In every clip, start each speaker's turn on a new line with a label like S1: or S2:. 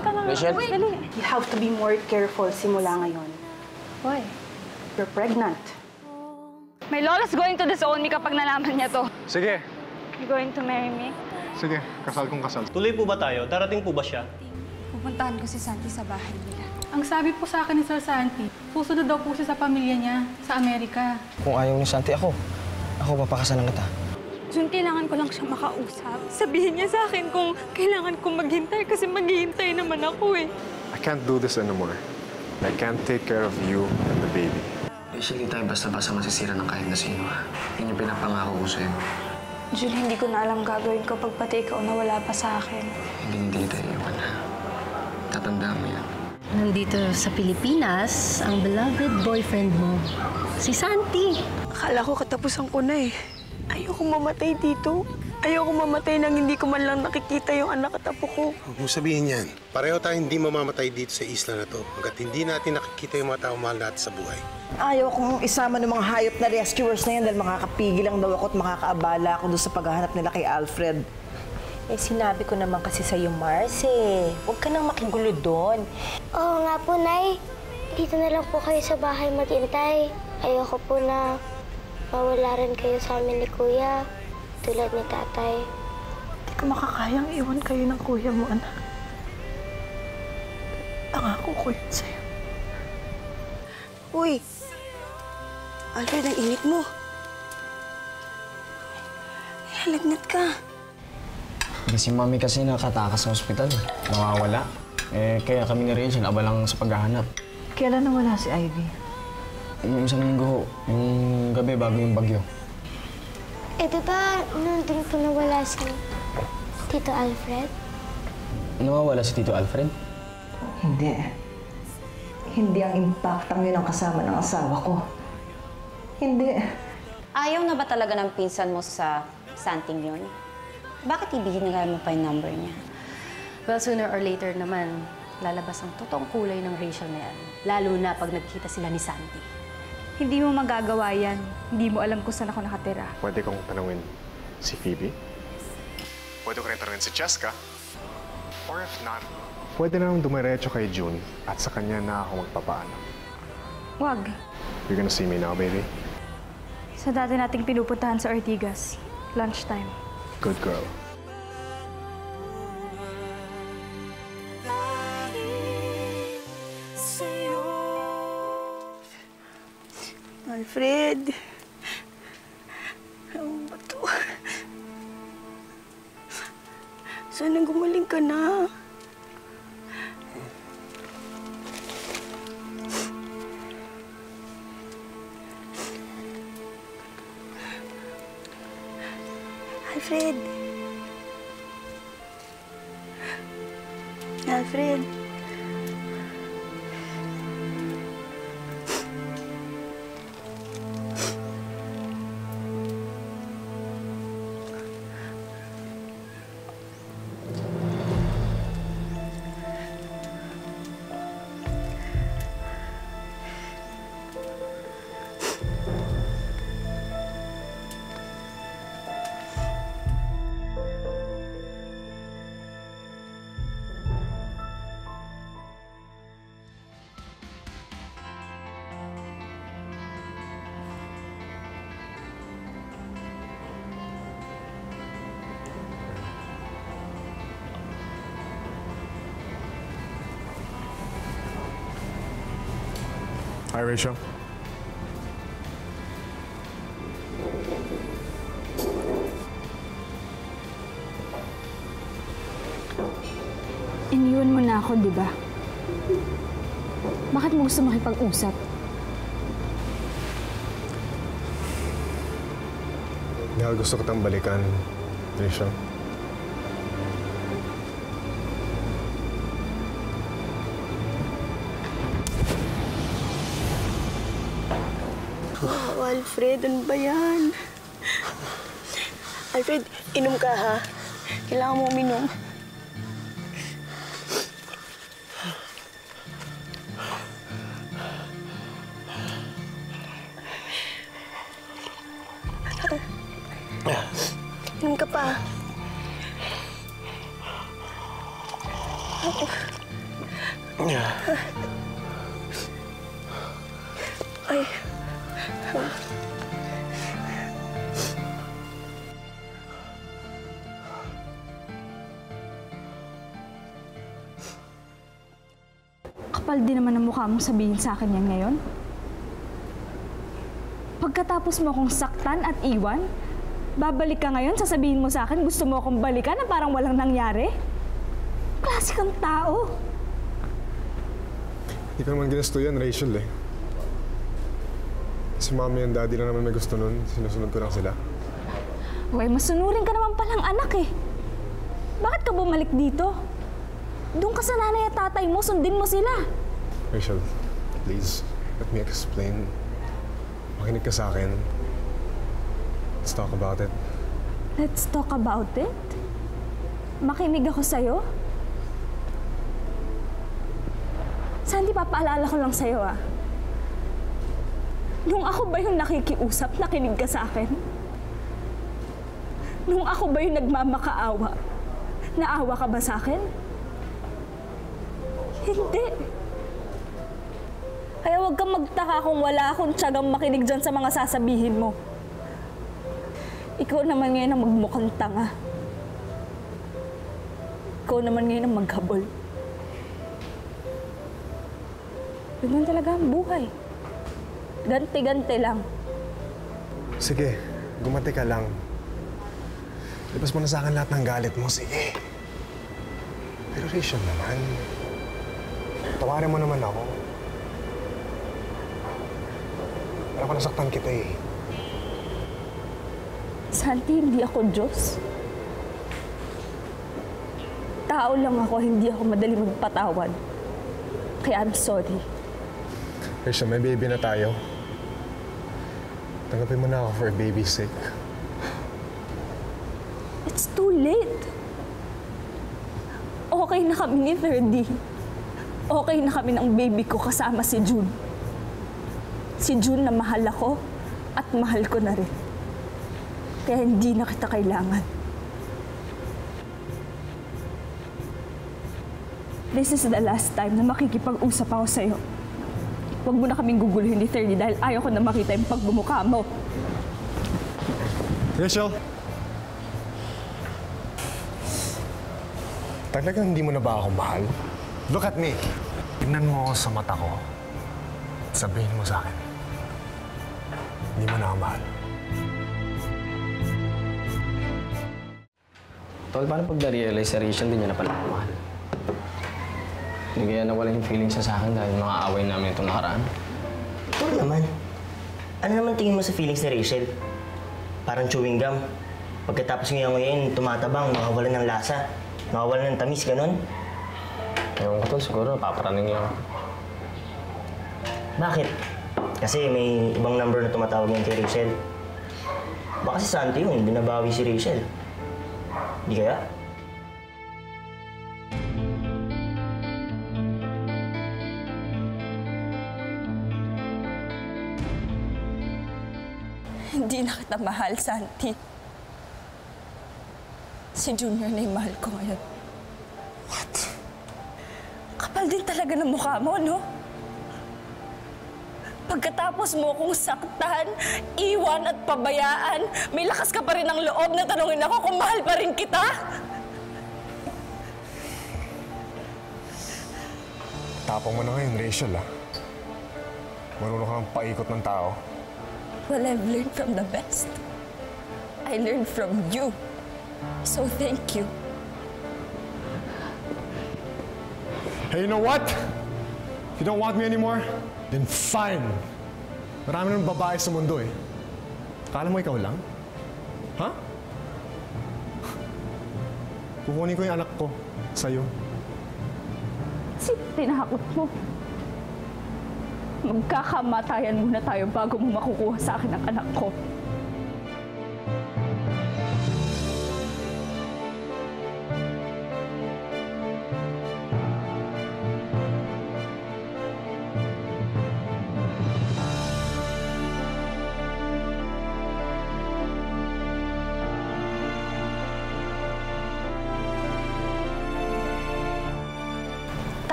S1: Rachel?
S2: You have to be more careful simula ngayon.
S3: Why?
S2: You're pregnant.
S3: My lola's going to disown me kapag nalaman niya to.
S4: Sige.
S3: You going to marry me?
S4: Sige, kasal kung kasal.
S5: Tuloy po ba tayo? Darating po ba siya?
S3: Pupuntahan ko si Santi sa bahay nila.
S6: Ang sabi po sa akin ni Sir Santi, susunod daw po siya sa pamilya niya sa Amerika.
S1: Kung ayaw ni Santi, ako papakasalan kita.
S3: Jun, kailangan ko lang siya makausap. Sabihin niya sa akin kung kailangan kong maghintay kasi maghihintay naman ako eh.
S4: I can't do this anymore. I can't take care of you and the baby.
S1: Rachel, hindi tayo basta-basta masisira ng kahit na sino. Yun yung pinapangako ko sa'yo.
S3: Jun, hindi ko na alam gagawin ko pag pati ikaw nawala pa sa akin.
S1: Hindi kita iiwan, ha? Tatandaan mo yan.
S7: Nandito sa Pilipinas, ang beloved boyfriend mo, si Santi.
S2: Akala ko katapusan ko na eh. Ayoko mamatay dito. Ayoko mamatay nang hindi ko man lang nakikita yung anak at apo ko.
S8: Huwag mo sabihin yan. Pareho tayong hindi mamamatay dito sa isla na to hanggat hindi natin nakikita yung mga tao mahal natin sa buhay.
S9: Ayaw kong isama ng mga hayop na rescuers na yan dahil makakapigil lang daw ako at makakaabala ako doon sa paghahanap nila kay Alfred.
S7: Eh, sinabi ko naman kasi sa'yo, Mars, eh. Huwag ka nang makigulo doon.
S10: Oo nga po, Nay. Dito na lang po kayo sa bahay maghintay. Ayoko po na mawala rin kayo sa amin ni Kuya, tulad ni Tatay.
S2: Hindi ko makakayang iwan kayo ng kuya mo, anak. Pangako ko yun sa'yo. Uy! Alfred, ang init mo. Nilalagnat ka.
S1: Si Mami kasi nakatakas sa ospital. Nawawala. Kaya kami ni Rachel abalang sa paghahanap.
S2: Kailan nawala si Ivy?
S1: Yung isang linggo ho. Yung gabi bago yung bagyo.
S10: Eh, di ba nandun po nawala si Tito Alfred?
S1: Nawawala si Tito Alfred?
S9: Hindi. Hindi ang impactang yun ang kasama ng asawa ko. Hindi.
S11: Ayaw na ba talaga ng pinsan mo sa Santing yun? Bakit ibigay mo pa yung number niya?
S7: Well, sooner or later naman, lalabas ang totoong kulay ng Rachel na yan. Lalo na pag nagkita sila ni Santi.
S3: Hindi mo magagawa yan. Hindi mo alam kung saan ako nakatira.
S4: Pwede kong tanungin si Phoebe? Pwede ko rin tanungin si Cheska? Or if not, pwede na lang dumiretso kay June at sa kanya na ako magpapaalam.
S3: Wag.
S4: You're gonna see me now, baby?
S3: Sa dati nating pinupuntahan sa Ortigas. Lunchtime.
S4: Good girl.
S2: Alfred. Ano ba to? Sana gumaling ka na. Alfred. Alfred.
S4: Hi, Rachel.
S3: Iniwan mo na ako, di ba? Bakit mo gusto makipag-usap?
S4: Dahil gusto kitang balikan, Rachel.
S2: Oh, Alfred, ano ba yan? Alfred, inom ka, ha? Kailangan mo uminom. Inom ka pa. Ay.
S3: Kapal din naman ang mukha mong sabihin sa akin yan ngayon. Pagkatapos mo akong saktan at iwan, babalik ka ngayon, sasabihin mo sa akin, gusto mo akong balikan na parang walang nangyari? Klase kang tao.
S4: Hindi ko naman ginusto yan, Rachel eh. Si Mommy and Daddy lang naman may gusto nun. Sinusunod ko lang sila.
S3: Okay, masunurin ka naman palang anak eh. Bakit ka bumalik dito? Doon ka sa nanay at tatay mo, sundin mo sila.
S4: Rachel, please, let me explain. Makinig ka sa akin. Let's talk about it.
S3: Let's talk about it? Makinig ako sa'yo? Sandy, papaalala ko lang sa'yo ah. Nung ako ba yung nakikiusap, nakinig ka sa akin? Nung ako ba yung nagmamakaawa, naawa ka ba sa akin? Hindi. Kaya huwag kang magtaka kung wala akong tiyagang makinig dyan sa mga sasabihin mo. Ikaw naman ngayon ang magmukhang tanga. Ikaw naman ngayon ang maghabol. Ganun talaga ang buhay. Ganti-ganti lang.
S4: Sige, gumanti ka lang. Lipas mo na sa akin lahat ng galit mo, sige. Pero Rachel naman, tawarin mo naman ako. Alam ko nasaktan kita eh.
S3: Santi, hindi ako Diyos. Tao lang ako, hindi ako madali magpatawad. Kaya I'm sorry.
S4: Rachel, may baby na tayo. Tanggapin mo na ako for baby's sake.
S3: It's too late. Okay na kami ni 30. Okay na kami ng baby ko kasama si June. Si June na mahal ako at mahal ko na rin. Kaya hindi na kita kailangan. This is the last time na makikipag-usap ako sa'yo. Huwag mo na kaming guguluhin ni 30 dahil ayaw ko na makita yung pagbumukha mo.
S4: Rachel! Talagang hindi mo na ba ako mahal? Look at me! Tignan mo ako sa mata ko. Sabihin mo sa akin, hindi mo na ako mahal.
S1: Tol, paano pag na-realize si Rachel, hindi niya na pala ako mahal? Hindi kaya nawala yung feelings niya sa akin dahil mga away namin itong nakaraan.
S12: Ito naman. Ano naman tingin mo sa feelings ni Rachel? Parang chewing gum. Pagkatapos ngayon, tumatabang, makawalan ng lasa. Makawalan ng tamis, ganun.
S1: Ewan ko, Tol, siguro paparaning niya ako.
S12: Bakit? Kasi may ibang number na tumatawag yan kay Rachel. Baka si Santi yun, binabawi si Rachel. Di kaya?
S3: Hindi na kita mahal, Santi. Si Junior na yung mahal ko ngayon.
S4: What?
S3: Kapal din talaga ng mukha mo, no? Pagkatapos mo kung saktan, iwan at pabayaan, may lakas ka pa rin ng loob na tanungin ako kung mahal pa rin kita?
S4: Tapang mo na ngayon, Rachel, ah. Marunong kang paikot ng tao.
S3: Well, I've learned from the best. I learned from you. So thank you.
S4: Hey, you know what? If you don't want me anymore, then fine. Marami nang babae sa mundo eh. Akala mo ikaw lang? Ha? Kukunin ko yung anak ko sa'yo.
S3: Sino tinahakot mo? Magkakamatayan muna tayo bago mo makukuha sa akin ang anak ko.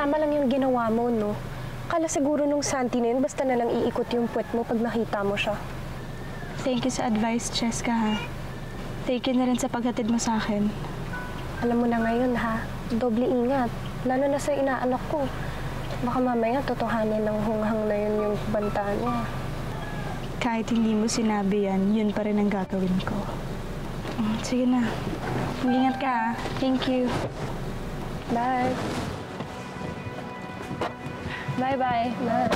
S13: tama lang yung ginawa mo, no? Kala siguro nung Santi na yun, basta na lang iikot yung puwet mo pag nakita mo siya.
S2: Thank you sa advice, Cheska, ha? Thank you na rin sa paghatid mo sa akin.
S13: Alam mo na ngayon, ha? Doble ingat. Lalo na sa inaanak ko. Baka mamaya totohanin ng hunghang na yun yung banta niya.
S2: Kahit hindi mo sinabi yan, yun pa rin ang gagawin ko. Sige na. Mag-ingat ka, ha? Thank you.
S13: Bye. Bye-bye. Bye.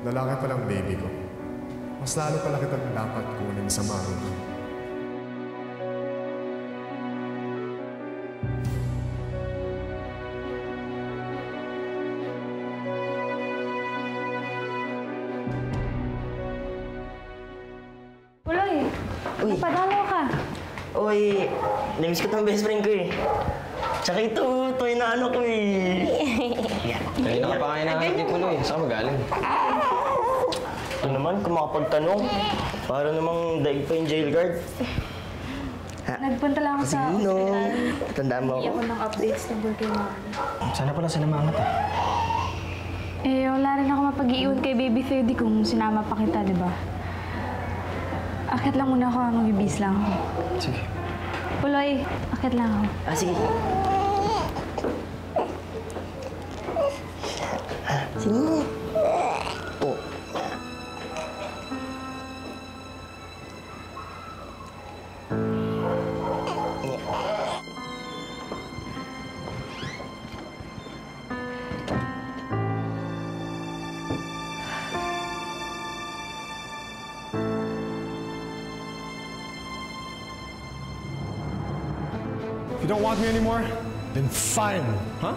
S4: Lalaki pa lang baby ko. Mas lalo pala kitang dapat kunin sa mama.
S7: Uloy, napadalaw ka.
S12: Uy, namiss ko tong best friend ko eh. Tsaka ito yung naano ko eh.
S1: Kanina ka pa kayo nakakit ni Pulo eh. Saan ka magaling?
S12: Ito naman, kung makapagtanong. Para namang daig pa yung jail guard.
S2: Nagpunta lang ako sa ospital.
S12: Tandaan mo
S2: Hindi
S12: ako.
S2: ako ng updates tungkol kay Mami.
S1: Sana pala sinamahan ka.
S2: Wala rin ako mapag-iiwan kay Baby Freddy kung sinama pa kita, di ba? Akit lang muna ako, mag-ibis lang ako.
S1: Sige.
S2: Puloy, akit lang ako.
S12: Sige. Sige. Oh.
S4: If you don't want me anymore, then fine. Ha?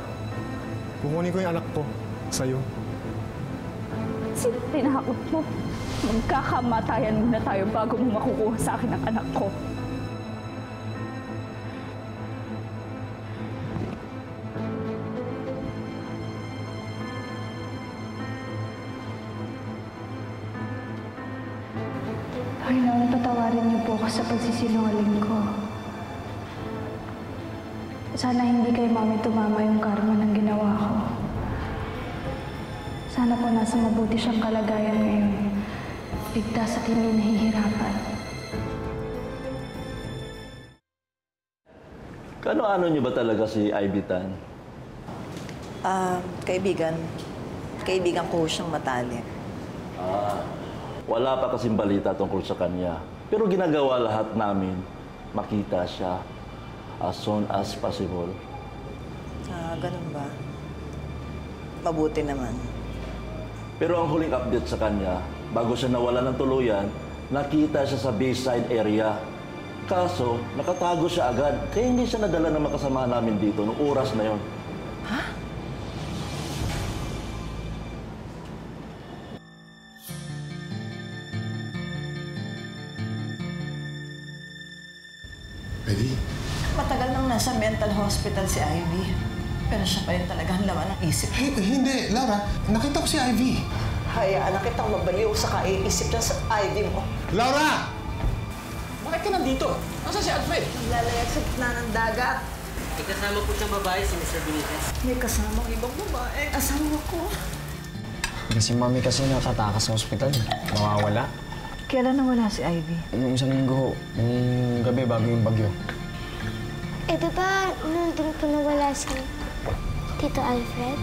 S4: Kukunin ko yung anak ko sa'yo.
S3: Sino tinakot mo? Magkakamatayan muna tayo bago mo makukuha sa akin ang anak ko.
S2: Panginoon, patawarin niyo po ako sa pagsisinungaling ko. Sana hindi kay Mami tumama yung karma ng ginawa ko. Sana po nasa mabuti siyang kalagayan ngayon. Ligtas at hindi nahihirapan.
S14: Kano-ano niyo ba talaga si Ivy Tan?
S9: Kaibigan. Kaibigan ko siyang matalik.
S14: Wala pa kasing balita tungkol sa kanya. Pero ginagawa lahat namin makita siya as soon as possible.
S9: Ganun ba? Mabuti naman.
S14: Pero ang huling update sa kanya, bago siya nawala ng tuluyan, nakita siya sa Bayside area. Kaso, nakatago siya agad. Kaya hindi siya nadala ng makasama namin dito noong oras na yon.
S4: Pwede.
S9: Matagal nang nasa mental hospital si Ivy. Pero siya pa rin talaga ang laman ng isip.
S8: Hindi, Laura. Nakita ko si Ivy.
S9: Hayaan na kitang mabaliw sa kaiisip niya sa Ivy mo.
S8: Laura!
S15: Bakit ka nandito? Nasaan si Alfred?
S9: Naglalayag sa gitna ng dagat.
S15: May kasama po siyang babae, si Mr. Benitez.
S9: May kasamang ibang babae. Asawa ko.
S1: Si Mami kasi nakatakas sa ospital. Mawawala.
S9: Kailan nawala si Ivy?
S1: Nung isang linggo, yung gabi bago yung bagyo.
S10: Di ba nandun po nawala si Tito Alfred?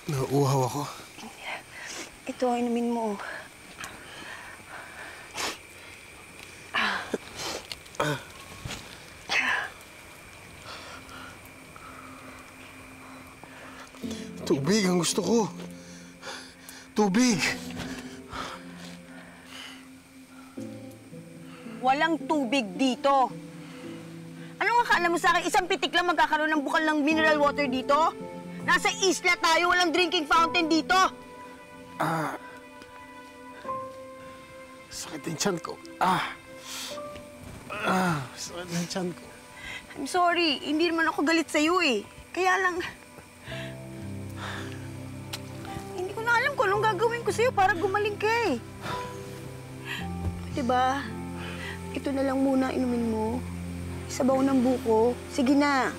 S8: Nauuhaw ako.
S9: Ito, inumin mo.
S8: Tubig ang gusto ko. Tubig.
S2: walang tubig dito. Anong akala mo sa akin? Isang pitik lang magkakaroon ng bukal ng mineral water dito? Nasa isla tayo, walang drinking fountain dito.
S8: Sakit yung tiyan ko. Sakit yung tiyan ko.
S2: I'm sorry, hindi naman ako galit sa'yo eh. Kaya lang, hindi ko na alam kung anong gagawin ko sa'yo para gumaling ka eh. Diba? Ito na lang muna inumin mo. Sabaw ng buko. Sige na.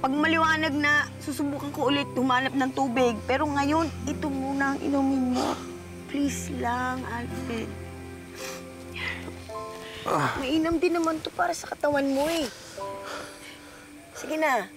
S2: Pag maliwanag na, susubukan ko ulit humanap ng tubig. Pero ngayon, ito muna ang inumin mo. Please lang, Alfred. Mainam din naman to para sa katawan mo eh. Sige na.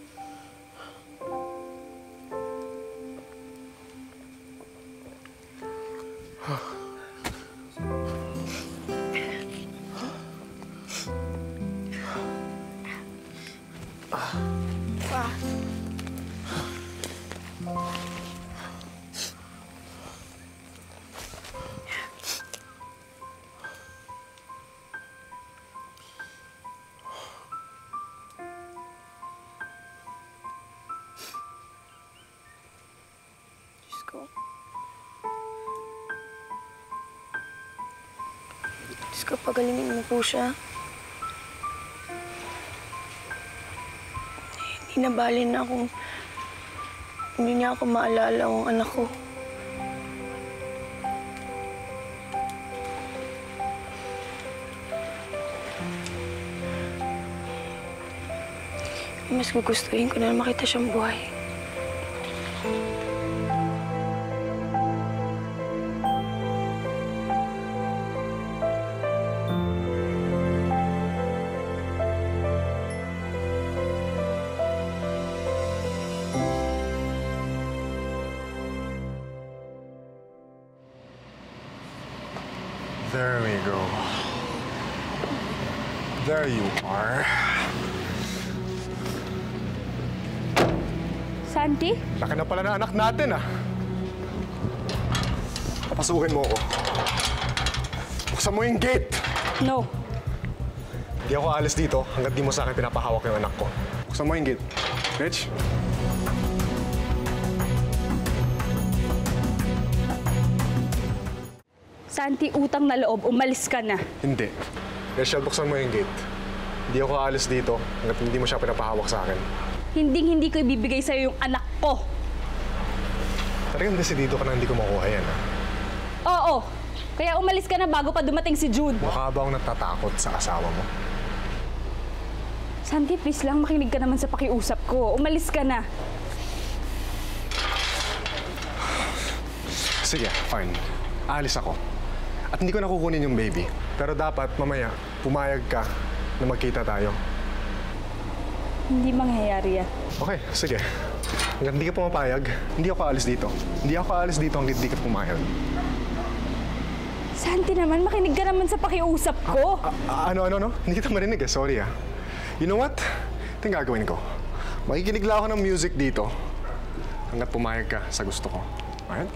S2: Diyos ko, pagalingin mo po siya. Hindi na bali na kung hindi niya ako maalala ang anak ko. Mas gugustuhin ko na makita siyang buhay.
S4: There we go. There you are.
S3: Santi?
S4: Laki na pala na anak natin, ah. Papasukin mo ako. Buksan mo yung gate.
S3: No.
S4: Hindi ako alis dito hanggat di mo sa akin pinapahawak yung anak ko. Buksan mo yung gate. Rich?
S3: Santi, utang na loob. Umalis ka na.
S4: Hindi. Rachel, buksan mo yung gate. Hindi ako aalis dito hanggat hindi mo siya pinapahawak sa akin.
S3: Hindi ko ibibigay sa'yo yung anak ko.
S4: Talagang desidido ka na hindi ko makuha yan, ah.
S3: Oo. Kaya umalis ka na bago pa dumating si Jude.
S4: Mukha ba akong natatakot sa asawa mo?
S3: Santi, please lang, makinig ka naman sa pakiusap ko. Umalis ka na.
S4: Sige, fine. Aalis ako. At hindi ko nakukunin yung baby. Pero dapat, mamaya, pumayag ka na magkita tayo.
S3: Hindi mangyayari yan.
S4: Okay, sige. Hanggang hindi ka pumapayag, hindi ako aalis dito. Hindi ako aalis dito hanggang hindi ka pumayag.
S3: Santi naman, makinig ka naman sa pakiusap ko.
S4: Ano? Hindi kita marinig eh. Sorry, ah. You know what? Ito yung gagawin ko. Makikinig lang ako ng music dito hanggang pumayag ka sa gusto ko. Alright?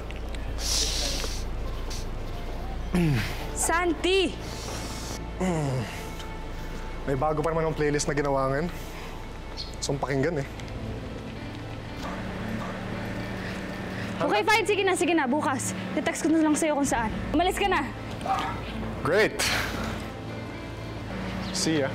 S3: Santi!
S4: May bago pa naman ng playlist na ginawangan. So, pakinggan eh.
S3: Okay, fine. Sige na. Bukas. Text ko na lang sa'yo kung saan. Umalis ka na.
S4: Great! See ya.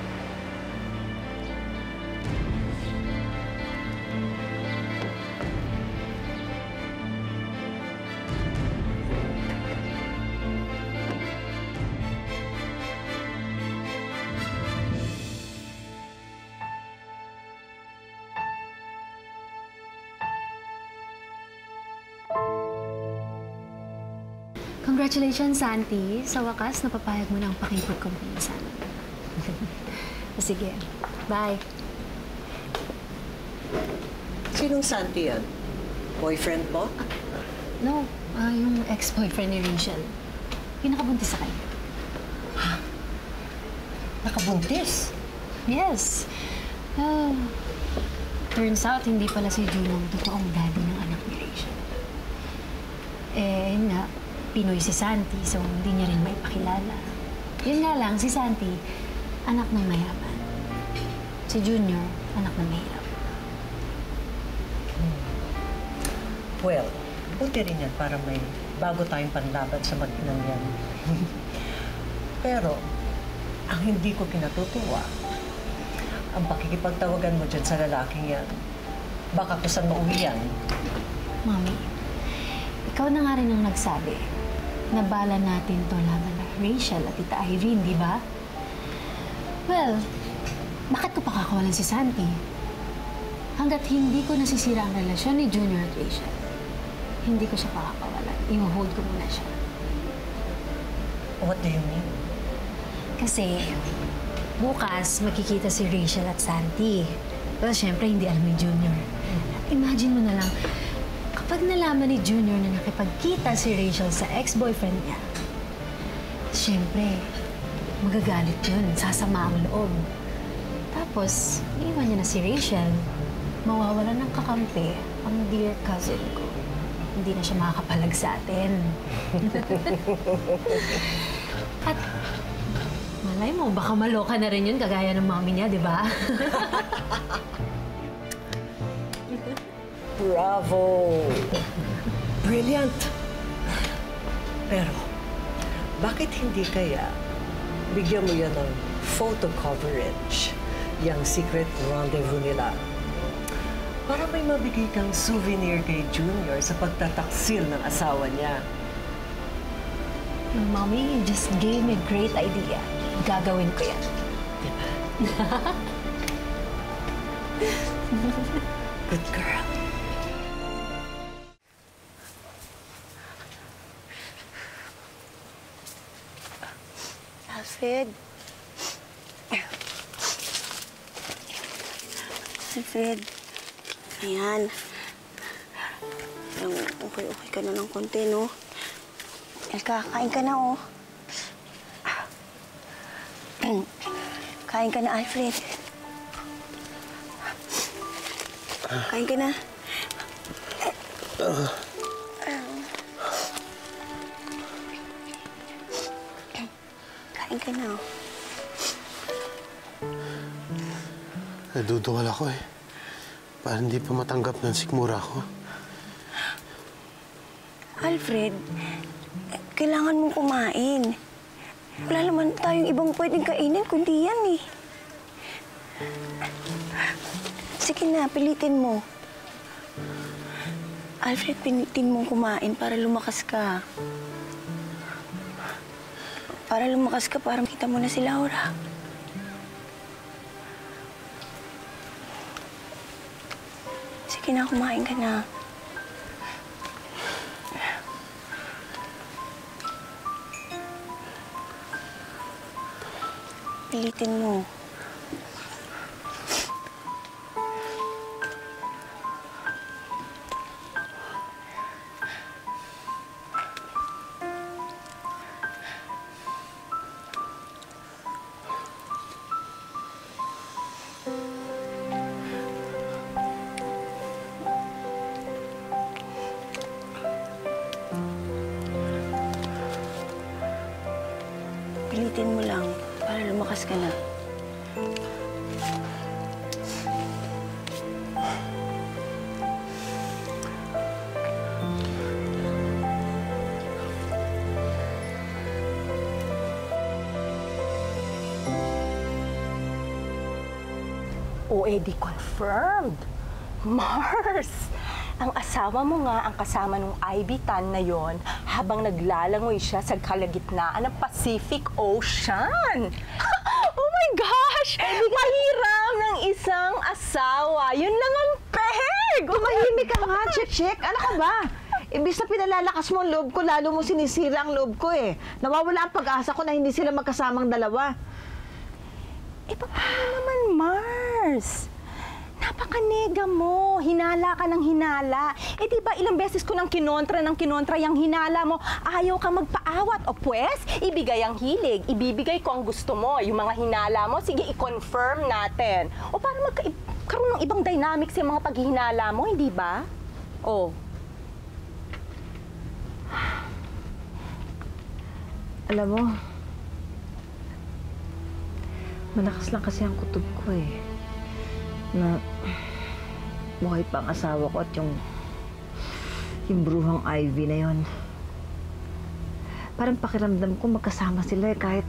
S16: Congratulations, Santi. Sa wakas, napapayag mo na ang pakipot kong pinsan. Sige, bye.
S17: Sinong Santi yan? Boyfriend mo?
S16: No, yung ex-boyfriend ni Rachel. Yung nakabuntis sa kanya.
S17: Ha? Nakabuntis?
S16: Yes. Turns out, hindi pala si June ang totoong daddy ng anak ni Rachel. Eh, yun nga, Pinoy si Santi, so hindi niya rin maipakilala. Yun nga lang, si Santi, anak ng mayaman. Si Junior, anak ng mahirap.
S17: Well, buti rin yan para may bago tayong panlaban sa mag-inang yan. Pero, ang hindi ko kinatutuwa, ang pakikipagtawagan mo dyan sa lalaking yan, baka kung saan mauwi yan.
S16: Mami, ikaw na nga rin ang nagsabi na bala natin to laban na Rachel at Tita Irene, di ba? Well, bakit ko pakakawalan si Santi? Hanggat hindi ko nasisira ang relasyon ni Junior at Rachel, hindi ko siya pakakawalan. I-hold ko muna siya.
S17: What do you mean?
S16: Kasi bukas makikita si Rachel at Santi. Pero syempre, hindi alam ni Junior. Imagine mo na lang, kapag nalaman ni Junior na nakipagkita si Rachel sa ex-boyfriend niya, syempre, magagalit yun, sasama ang loob. Tapos, iiwan niya na si Rachel, mawawala ng kakampi ang dear cousin ko. Hindi na siya makakapalag sa atin. At malay mo, baka maloka na rin yun, kagaya ng mami niya, di ba?
S17: Bravo! Brilliant! Pero, bakit hindi kaya bigyan mo yan ng photo coverage, yung secret rendezvous nila? Para may mabigay kang souvenir kay Junior sa pagtataksil ng asawa niya.
S16: Mommy, you just gave me a great idea. Gagawin ko yan. Diba?
S17: Good girl.
S2: Alfred. Alfred. Ayan. Okay ka na ng konti, no? Elka, kain ka na, oh. Kain ka na, Alfred. Kain ka na. Kain ka na, oh.
S8: Naduduwal ako eh. Parang hindi pa matanggap ng sikmura ko.
S2: Alfred, kailangan mong kumain. Wala naman tayong ibang pwedeng kainin kundi yan eh. Sige na, pilitin mo. Alfred, pilitin mong kumain para lumakas ka. Para lumakas ka, parang kita mo na si Laura. Sige na, kumain ka na. Pilitin mo. Pilitin mo lang para lumakas ka na.
S18: O, edi confirmed. Mars! Ang asawa mo nga ang kasama ng Ivy Tan na yon habang naglalangoy siya sa kalagitnaan ng Pacific Ocean. Oh my gosh! Mahiram ng isang asawa. Yun lang ang peg!
S19: Tumahimik ka nga, Chek. Ano ka ba? Imbis na pinalalakas mo ang loob ko, lalo mo sinisira ang loob ko eh. Nawawala ang pag-asa ko na hindi sila magkasamang dalawa.
S18: Eh, paano naman, Mars? Napakanega mo. Hinala ka ng hinala. Eh, di ba ilang beses ko nang kinontra yung hinala mo, ayaw ka magpaawat. O pwes, ibigay ang hilig. Ibibigay ko ang gusto mo. Yung mga hinala mo, sige, i-confirm natin. O para magkaroon ng ibang dynamics yung mga paghihinala mo, hindi ba? O.
S19: Alam mo, malakas lang kasi ang kutob ko eh. Na buhay pa ang asawa ko at yung bruhang Ivy na yon. Parang pakiramdam ko magkasama sila eh, kahit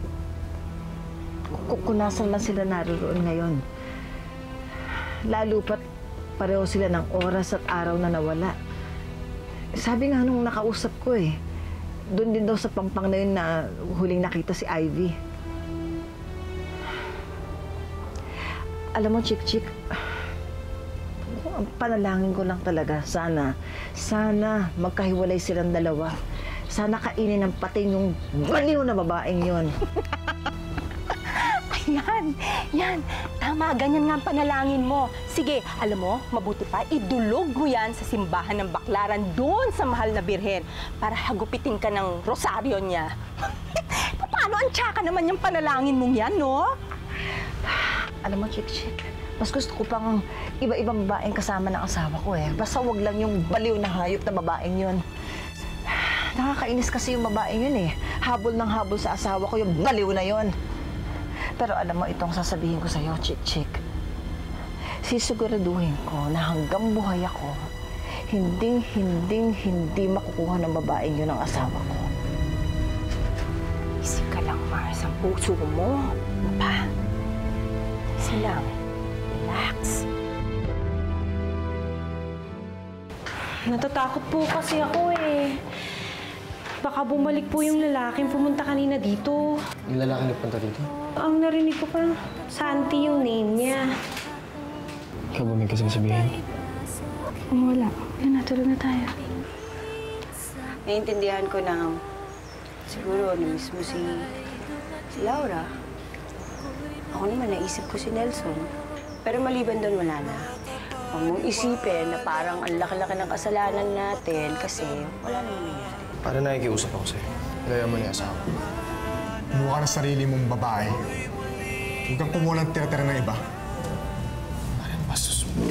S19: kung nasan man sila naroon ngayon. Lalo pat pareho sila ng oras at araw na nawala. Sabi nga nung nakausap ko eh, doon din daw sa Pampang na yun na huling nakita si Ivy. Alam mo, Chick, ang panalangin ko lang talaga, sana magkahiwalay silang dalawa. Sana kainin ng pating yung baliw na babaeng yun.
S18: Yan. Tama, ganyan nga ang panalangin mo. Sige, alam mo, mabuti pa, idulog mo yan sa simbahan ng Baklaran doon sa mahal na birhen para hagupitin ka ng rosaryo niya. Paano ang tsaka naman yung panalangin mong yan, no?
S19: Alam mo, Chick, mas gusto ko pang iba-ibang babaeng kasama ng asawa ko eh. Basta wag lang yung baliw na hayop na babaeng yun. Nakakainis kasi yung babaeng yun eh. Habol ng habol sa asawa ko yung baliw na yun. Pero alam mo, itong sasabihin ko sa'yo, Chick. Sisiguraduhin ko na hanggang buhay ako, hindi makukuha ng babaeng yun ang asawa ko.
S18: Isip ka lang, Mars, ang puso mo. Pa, isa lang. Relax.
S20: Natatakot po kasi ako eh. Baka bumalik po yung lalaking pumunta kanina dito.
S1: Yung lalaki nagpunta dito?
S20: Ang narinig ko parang Santi yung name niya.
S1: Ikaw ba may kasing sabihin?
S20: Wala. Yan na, tulog na tayo.
S2: Naiintindihan ko na siguro na-miss mo si Laura. Ako naman naisip ko si Nelson. Pero maliban doon, wala na. Huwag mong isipin na parang ang laki-laki ng kasalanan natin kasi wala naman nangyari.
S1: Para nakikiusap ako sa'yo. Gaya mo ni asawa.
S4: Mukha na sarili mong babae. Huwag kang kumulang tira-tira ng iba. Parang bastos mo.